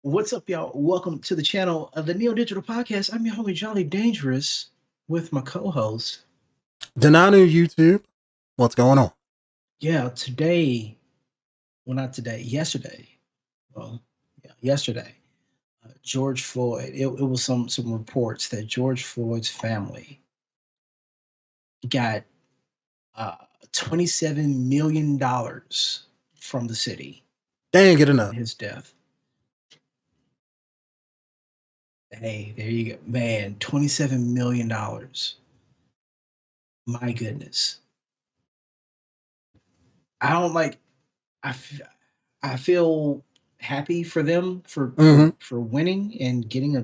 What's up, y'all? Welcome to the channel of the Neo Digital Podcast. I'm your homie Jolly Dangerous with my co-host. Denonu YouTube. What's going on? Yeah, today, well, not today, yesterday. Well, yeah, yesterday, George Floyd. It was some reports that George Floyd's family got uh, $27 million from the city They ain't get on enough. his death. Hey, there you go, man. $27 million. My goodness. I don't like. I, f- I feel happy for them for Mm-hmm. winning and getting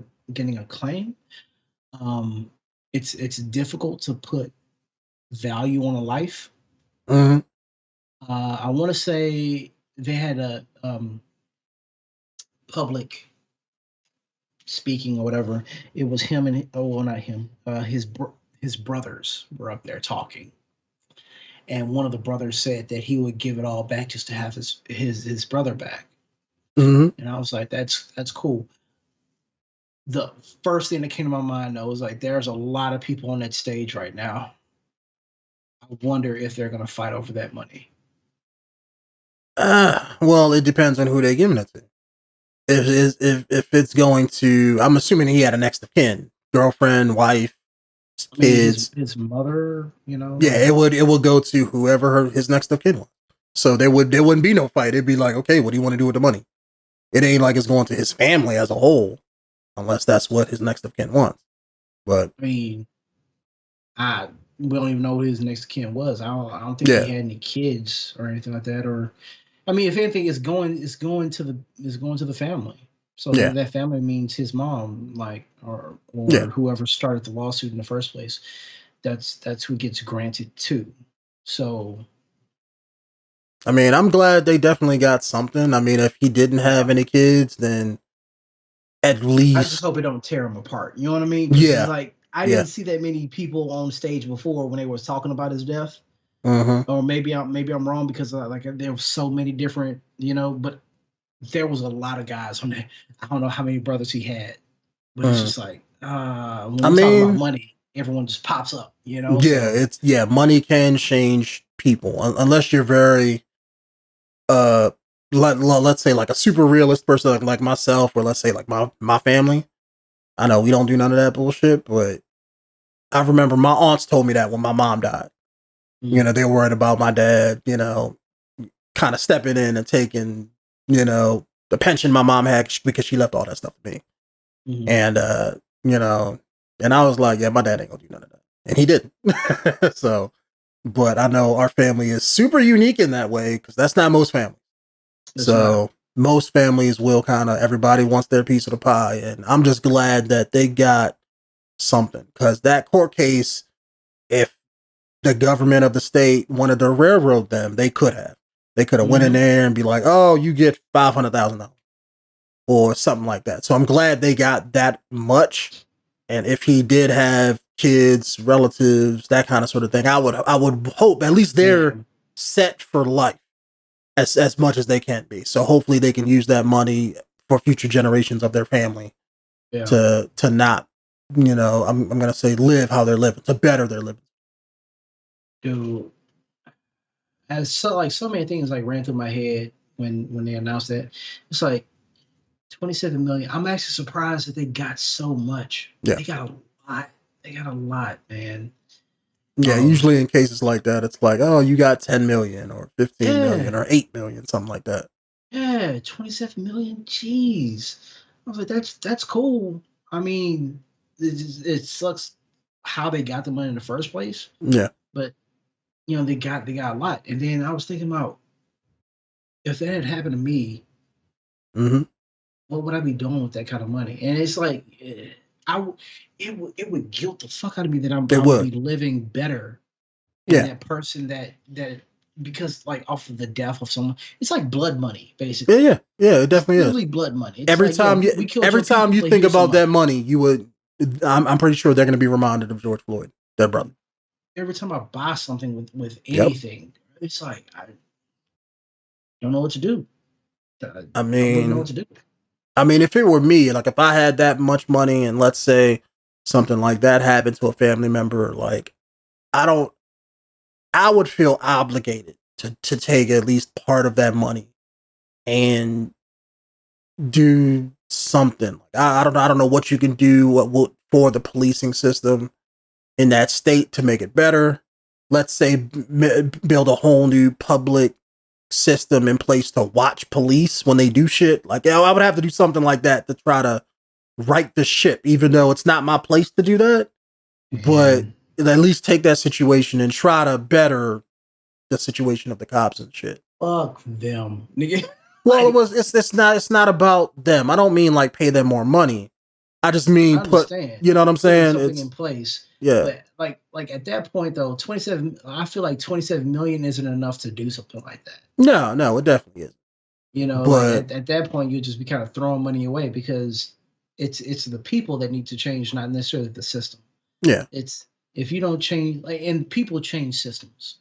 a claim. Um, it's difficult to put value on a life. Mm-hmm. I want to say they had a public speaking or whatever. It was him and well, not him. His brothers were up there talking, and one of the brothers said that he would give it all back just to have his brother back. Mm-hmm. And I was like, that's cool. The first thing that came to my mind though was like there's a lot of people on that stage right now. I wonder if they're gonna fight over that money. Well, it depends on who they're giving it to. If it's going to, I'm assuming he had a next of kin, girlfriend, wife, I mean, his kids. his mother, Yeah, like it would go to whoever his next of kin was. So there wouldn't be no fight. It'd be like, okay, what do you want to do with the money? It ain't like it's going to his family as a whole, unless that's what his next of kin wants. But I mean, I we don't even know who his next kin was. I don't think he yeah, had any kids or anything like that. Or I mean, if anything, it's going to the family. So yeah, that family means his mom, like or yeah. whoever started the lawsuit in the first place. That's who gets granted too. So I mean, I'm glad they definitely got something. I mean, if he didn't have yeah, any kids, then at I just least, hope it don't tear him apart. You know what I mean? Because it's yeah, like I yeah, didn't see that many people on stage before when they was talking about his death. mm-hmm, Or maybe I'm wrong because like there were so many different, but there was a lot of guys on there. I don't know how many brothers he had, but it's mm. just like when I we talk about mean, money, everyone just pops up. yeah, So money can change people unless you're very, uh, let's say like a super realist person like myself, or let's say like my family. I know we don't do none of that bullshit, but I remember my aunts told me that when my mom died. mm, They were worried about my dad, kind of stepping in and taking, the pension my mom had because she left all that stuff to me. mm, And, you know, and I was like, yeah, my dad ain't gonna do none of that. And he didn't. So, but I know our family is super unique in that way because that's not most families. it's not. So most families will kind of, everybody wants their piece of the pie. And I'm just glad that they got something because that court case, if the government of the state wanted to railroad them, they could have. They could have went in Hmm. there and be like, "Oh, you get $500,000 or something like that." So I'm glad they got that much. And if he did have kids, relatives, that kind of sort of thing, I would hope at least they're Man, set for life as much as they can be. So hopefully they can use that money for future generations of their family yeah, to not, I'm gonna say live how they're living, to better their living. dude. As so many things like ran through my head when they announced that. It's like 27 million. I'm actually surprised that they got so much. Yeah. They got a lot. They got a lot, man. Yeah, Um, usually in cases like that, it's like, oh, you got 10 million or 15 million yeah, or 8 million, something like that. yeah, 27 million. Jeez. I was like, that's cool. I mean, it sucks how they got the money in the first place, Yeah. but they got a lot. And then I was thinking about if that had happened to me, Hmm. what would I be doing with that kind of money? And it's like, it would guilt the fuck out of me that They I would be would. living better than Yeah. that person that because like off of the death of someone, it's like blood money Yeah, basically. yeah. Yeah, it It's definitely is. literally blood money. It's Every like, yo, time we you killed every your time people, you but think here's some about that money. money, you would I'm pretty sure they're going to be reminded of George Floyd, their brother. Every time I buy something with Yep. anything, it's like I don't know what to do. I I don't really know what mean, to do. I mean, if it were me, like if I had that much money and let's say something like that happened to a family member, like I don't, I would feel obligated to take at least part of that money and do something. Like, I don't know what you can do what for the policing system in that state to make it better. Let's say build a whole new public system in place to watch police when they do shit. Like, I would have to do something like that to try to right the ship, even though it's not my place to do that. But Man, at least take that situation and try to better the situation of the cops and shit. fuck them, nigga. Well, Like, it's not about them. I don't mean like pay them more money. I just mean I put, understand you know what I'm putting saying? something in It's place, yeah. but like at that point though, 27. I feel like 27 million isn't enough to do something like that. No, it definitely is. You know, like But at that point, you just be kind of throwing money away because it's the people that need to change, not necessarily the system. yeah. It's if you don't change, like, and people change systems.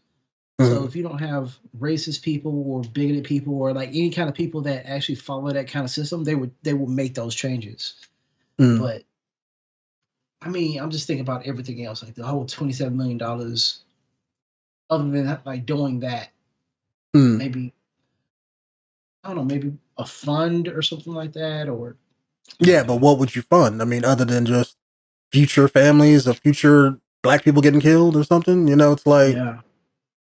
So Mm, if you don't have racist people or bigoted people or like any kind of people that actually follow that kind of system, they would make those changes. mm, But I mean, I'm just thinking about everything else, like the whole $27 million. Other than like doing that, mm. maybe I don't know, maybe a fund or something like that, or I Yeah, don't but know. what would you fund? I mean, other than just future families of future black people getting killed or something, you know, it's like Yeah.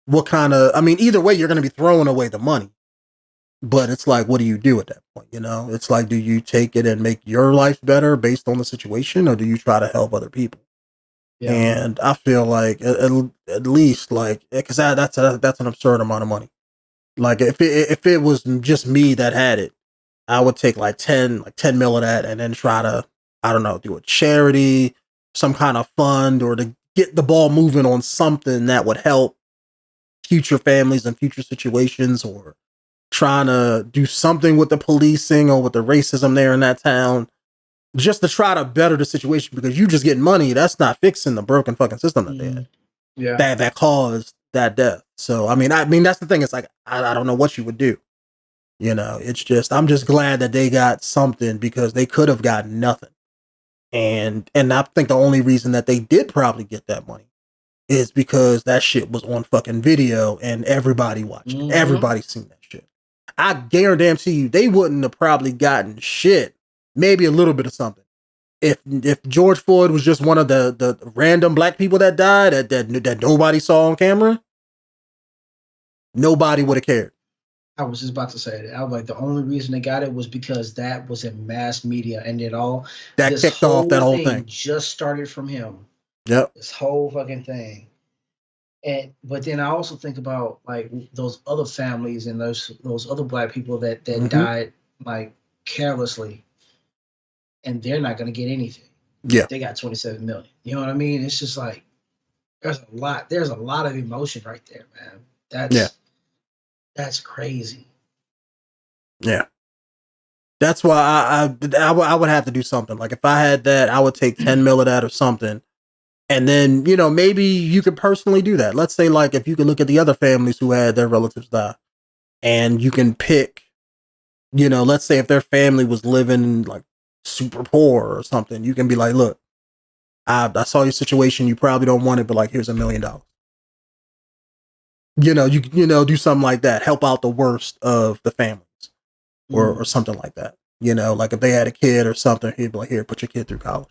what kind of I mean, either way you're gonna be throwing away the money. But it's like, what do you do at that point? You know, it's like, do you take it and make your life better based on the situation, or do you try to help other people? Yeah. And I feel like at least like because that's an absurd amount of money. Like if it was just me that had it, I would take like 10 mil of that and then try to I don't know do a charity, some kind of fund, or to get the ball moving on something that would help future families and future situations, or trying to do something with the policing or with the racism there in that town just to try to better the situation because you just getting money. That's not fixing the broken fucking system that they had Mm, yeah. that caused that death. So I mean that's the thing. It's like I don't know what you would do. You know, it's just I'm just glad that they got something because they could have got nothing. And I think the only reason that they did probably get that money is because that shit was on fucking video and everybody watched it. Mm-hmm. Everybody seen that shit. I guarantee you they wouldn't have probably gotten shit. Maybe a little bit of something. If George Floyd was just one of the random black people that died that nobody saw on camera, nobody would have cared. I was just about to say that. I was like, the only reason they got it was because that was in mass media, and it all. That This kicked off that whole whole thing thing. just started from him. Yep. This whole fucking thing, and but then I also think about like those other families and those other black people that Mm-hmm. died like carelessly, and they're not gonna get anything. Yeah. They got 27 million. You know what I mean? It's just like there's a lot. There's a lot of emotion right there, man. Yeah. That's crazy. Yeah. That's why I would have to do something. Like if I had that, I would take 10 mil of that or something. And then, you know, maybe you could personally do that. Let's say like if you could look at the other families who had their relatives die and you can pick, you know, let's say if their family was living like super poor or something, you can be like, look, I saw your situation. You probably don't want it, but like, here's $1 million. You know, do something like that. Help out the worst of the families or Mm, something like that. You know, like if they had a kid or something, he'd be like, here, put your kid through college.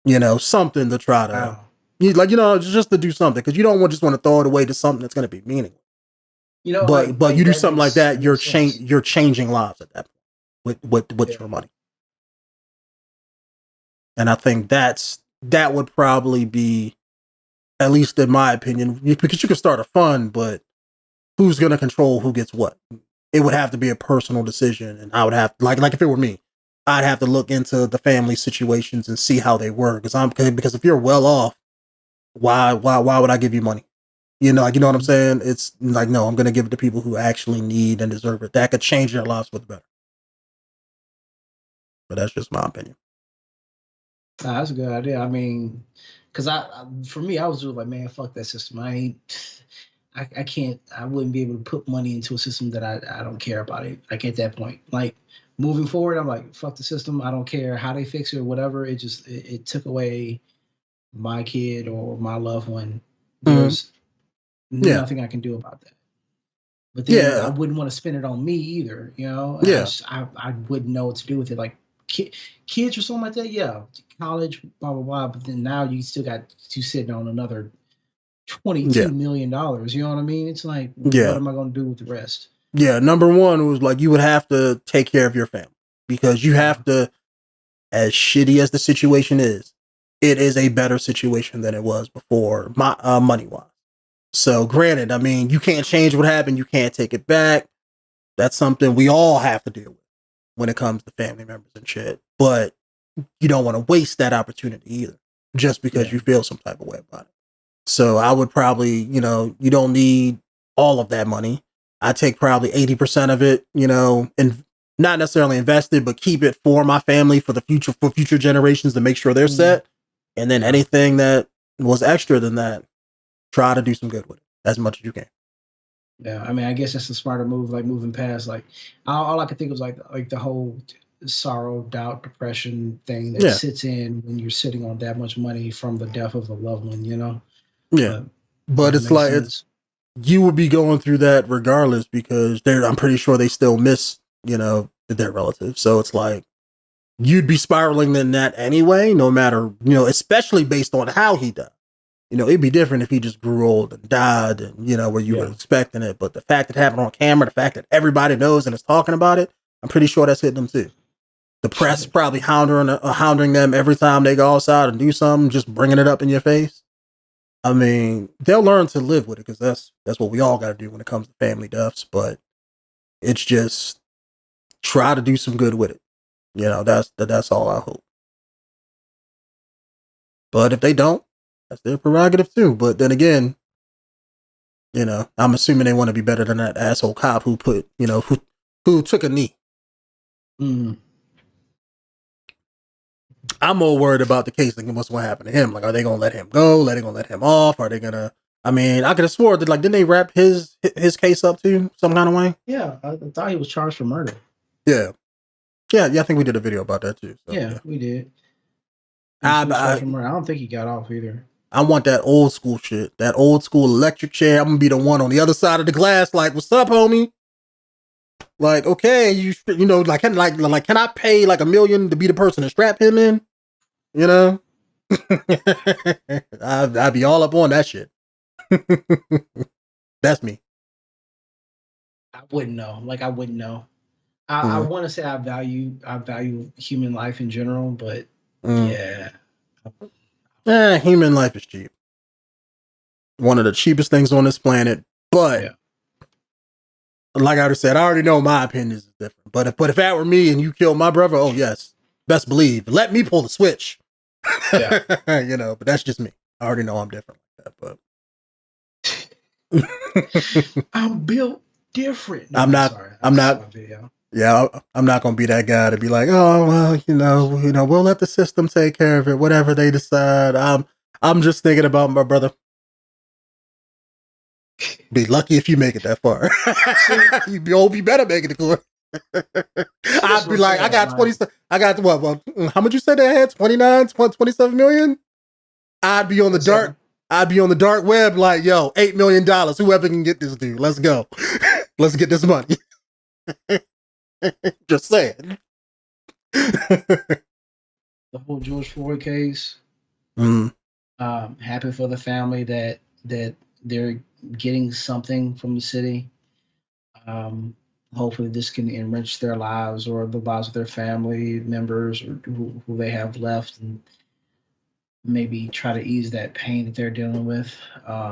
You know, something to try to, wow. like, you know, just to do something because you don't just want to throw it away to something that's going to be meaningless. You know, But you do that something like makes that, sense. you're changing lives at that point with Yeah. your money. And I think that would probably be, at least in my opinion, because you can start a fund, but who's going to control who gets what? It would have to be a personal decision, and I would have like if it were me, I'd have to look into the family situations and see how they were because if you're well off, why would I give you money? You know what I'm Mhm. saying? It's like no, I'm going to give it to people who actually need and deserve it. That could change their lives for the better. But that's just my opinion. Nah, that's a good idea. I mean, because for me, I was just like, man, fuck that system. I ain't, I can't, I wouldn't be able to put money into a system that I don't care about it. Like at that point, like moving forward, I'm like, fuck the system. I don't care how they fix it or whatever. It took away my kid or my loved one. Mm, There's yeah, nothing I can do about that. But then I yeah, wouldn't want to spend it on me either, you know. And yeah, I wouldn't know what to do with it. Like ki- kids or something like that, yeah, college, blah blah blah. But then now you still got you sitting on another yeah, $22 million. You know what I mean? It's like, what yeah, am I going to do with the rest? yeah. Number one was like you would have to take care of your family because you Yeah, have to, as shitty as the situation is, it is a better situation than it was before, money wise. So, granted, I mean, you can't change what happened, you can't take it back. That's something we all have to deal with when it comes to family members and shit. But you don't want to waste that opportunity either, just because yeah, you feel some type of way about it. So, I would probably, you don't need all of that money. I take probably 80% of it, and not necessarily invest it, but keep it for my family for future generations to make sure they're mm, set. And then yeah. anything that was extra than that, try to do some good with it as much as you can. Yeah, I mean, I guess that's a smarter move. Like moving past, like all I could think was like the whole sorrow, doubt, depression thing that Yeah, sits in when you're sitting on that much money from the death of a loved one. You know, yeah. but But that it's makes like sense. you would be going through that regardless because I'm pretty sure they still miss, their relatives. So it's like you'd be spiraling in that anyway, no matter, especially based on how he died. It'd be different if he just grew old and died and, where you were Yeah, expecting it. But the fact that it happened on camera, the fact that everybody knows and is talking about it, I'm pretty sure that's hitting them too. The press shit. probably hounding them every time they go outside and do something, just bringing it up in your face. I mean, they'll learn to live with it because that's what we all got to do when it comes to family deaths. But it's just try to do some good with it. That's all I hope. But if they don't, that's their prerogative too. But then again, I'm assuming they want to be better than that asshole cop who who took a knee. Mm. I'm more worried about the case than what's going to happen to him. Like, are they going to let him go? Are they going to let him off? Are they going to? I mean, I could have swore that didn't they wrap his case up too some kind of way? Yeah, I thought he was charged for murder. Yeah, yeah. I think we did a video about that too. So Yeah, yeah, we did. I He was charged I for murder. I don't think he got off either. I want that old school shit, that old school electric chair. I'm gonna be the one on the other side of the glass, like, "What's up, homie?" Like, okay, can I pay like $1 million to be the person to strap him in? You know, I'd be all up on that shit. That's me. I wouldn't know. Like I wouldn't know. I Mm, want to say I value human life in general, but mm. yeah, Human life is cheap. One of the cheapest things on this planet. But yeah, like I said, I already know my opinion is different. But if that were me and you killed my brother, oh yes, best believe. Let me pull the switch. yeah. But that's just me. I already know I'm different like that. But I'm built different. No, I'm I'm not. sorry. I I'm just saw not. a video. Yeah, I'm not gonna be that guy to be like, oh well, we'll let the system take care of it, whatever they decide. I'm just thinking about my brother. Be lucky if you make it that far. See, You better make it to court. see, that's I'd what be I'm like, I saying. got Like, 20. I got what? Well, how much you said they had? 29, 27 million. I'd be on the dark. 27. I'd be on the dark web like, yo, $8 million. Whoever can get this dude, let's go. Let's get this money. Just saying. The whole George Floyd case. Mm, Happy for the family that they're getting something from the city. Um, Hopefully, this can enrich their lives or the lives of their family members or who they have left, and maybe try to ease that pain that they're dealing with.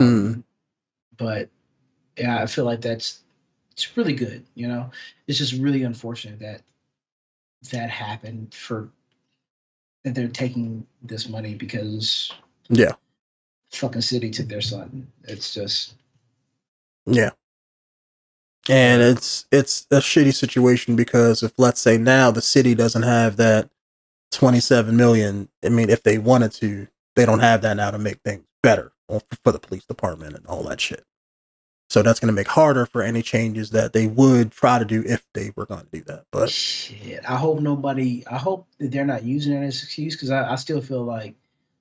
mm, But yeah, I feel like it's really good. You know, it's just really unfortunate that that happened for that they're taking this money because yeah, fucking city took their son. It's just, yeah. And but it's a shitty situation because if let's say now the city doesn't have that 27 million, I mean, if they wanted to, they don't have that now to make things better for the police department and all that shit. So that's going to make harder for any changes that they would try to do if they were going to do that. But shit, I hope nobody. I hope that they're not using it as an excuse because I still feel like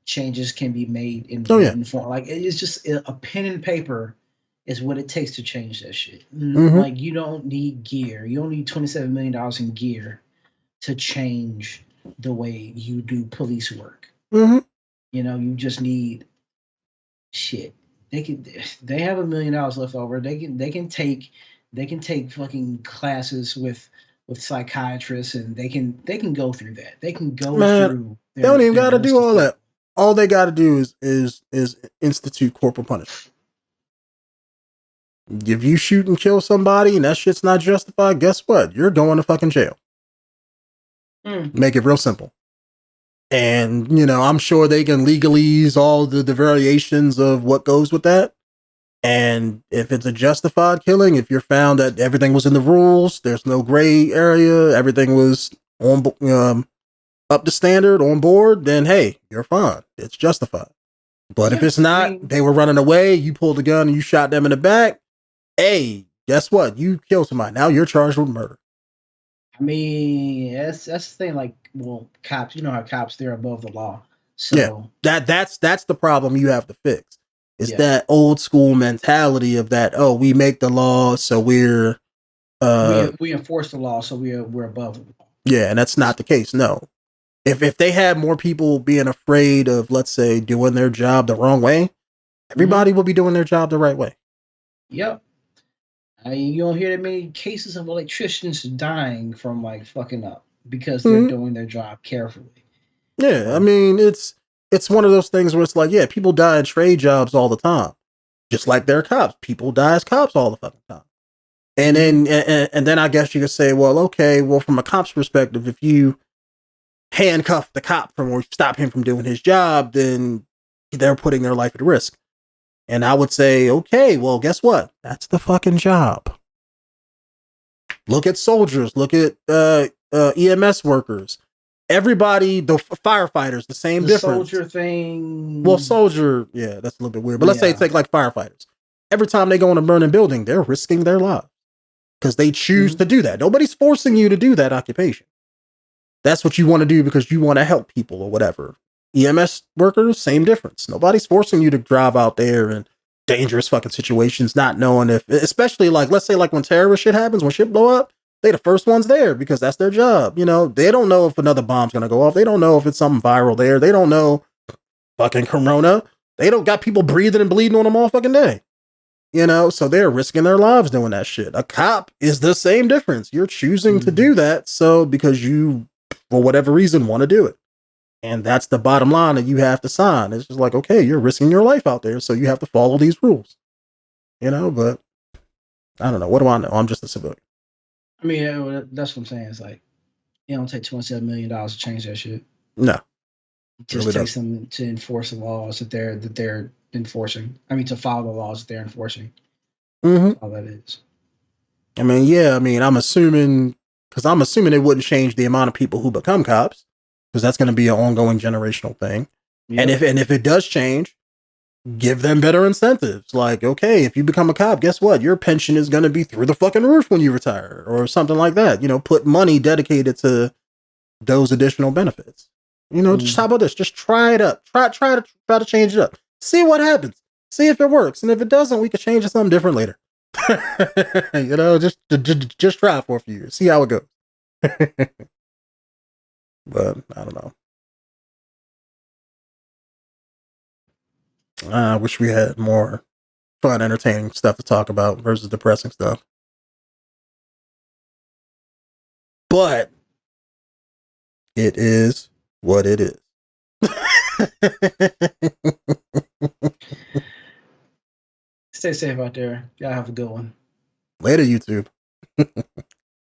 changes can be made in oh yeah, written form. Like it's just a pen and paper is what it takes to change that shit. mm-hmm. Like you don't need gear. You don't need $27 million in gear to change the way you do police work. Mm-hmm. You just need shit. They have $1 million left over. They can take fucking classes with psychiatrists and they can go through that. They can go Man, through they don't even their got to list do of all things. that. All they got to do is institute corporal punishment. If you shoot and kill somebody and that shit's not justified, guess what? You're going to fucking jail. Make it real simple. And, I'm sure they can legalese all the variations of what goes with that. And if it's a justified killing, if you're found that everything was in the rules, there's no gray area, everything was on up to standard, on board, then hey, you're fine. It's justified. But if Yeah, it's I not, mean, they were running away, you pulled a gun and you shot them in the back, hey, guess what? You killed somebody. Now you're charged with murder. that's the thing. Like, well, cops, you know how cops they're above the law. Yeah. So That's the problem you have to fix. It's yeah, that old school mentality of that, oh, we make the law, so we're we enforce the law, so we're above the law. yeah, and that's not the case. No. If they had more people being afraid of, let's say, doing their job the wrong way, everybody would be doing their job the right way. Yep. You don't hear that many cases of electricians dying from like fucking up because they're Mm-hmm. doing their job carefully. Yeah, I mean, it's one of those things where it's like, yeah, people die in trade jobs all the time, just like they're cops. People die as cops all the fucking time. And then and then I guess you could say, well, okay, well, from a cop's perspective, if you handcuff the cop from or stop him from doing his job, then they're putting their life at risk. And I would say, okay, well, guess what? That's the fucking job. Look at soldiers. Look at EMS workers. Everybody, the firefighters, the same the difference. soldier thing. Well, soldier, yeah, that's a little bit weird. But let's say Yeah. it's like firefighters. Every time they go in a burning building, they're risking their lives because they choose to do that. Nobody's forcing you to do that occupation. That's what you want to do because you want to help people or whatever. EMS workers, same difference. Nobody's forcing you to drive out there in dangerous fucking situations, not knowing if, especially like, let's say like when terrorist shit happens, when shit blow up, they the first ones there because that's their job. They don't know if another bomb's gonna go off. They don't know if it's something viral there. They don't know fucking corona. They don't got people breathing and bleeding on them all fucking day. So they're risking their lives doing that shit. A cop is the same difference. You're choosing to do that. So because you, for whatever reason, want to do it. And that's the bottom line that you have to sign. It's just like, okay, you're risking your life out there. So you have to follow these rules, but I don't know. What do I know? I'm just a civilian. I mean, that's what I'm saying. It's like, it don't take $27 million to change that shit. No. It just really takes them to enforce the laws that they're enforcing. I mean, to follow the laws that they're enforcing. Mm-hmm. That's all that is. I mean, yeah. I mean, I'm assuming it wouldn't change the amount of people who become cops because that's going to be an ongoing generational thing. Yep. And if it does change, give them better incentives. Like, okay, if you become a cop, guess what? Your pension is going to be through the fucking roof when you retire or something like that. Put money dedicated to those additional benefits. Just how about this? Just try it up. Try to change it up. See what happens. See if it works. And if it doesn't, we can change it something different later. Just try for a few years. See how it goes. But I don't know. I wish we had more fun, entertaining stuff to talk about versus depressing stuff. But it is what it is. Stay safe out there. Y'all have a good one. Later, YouTube.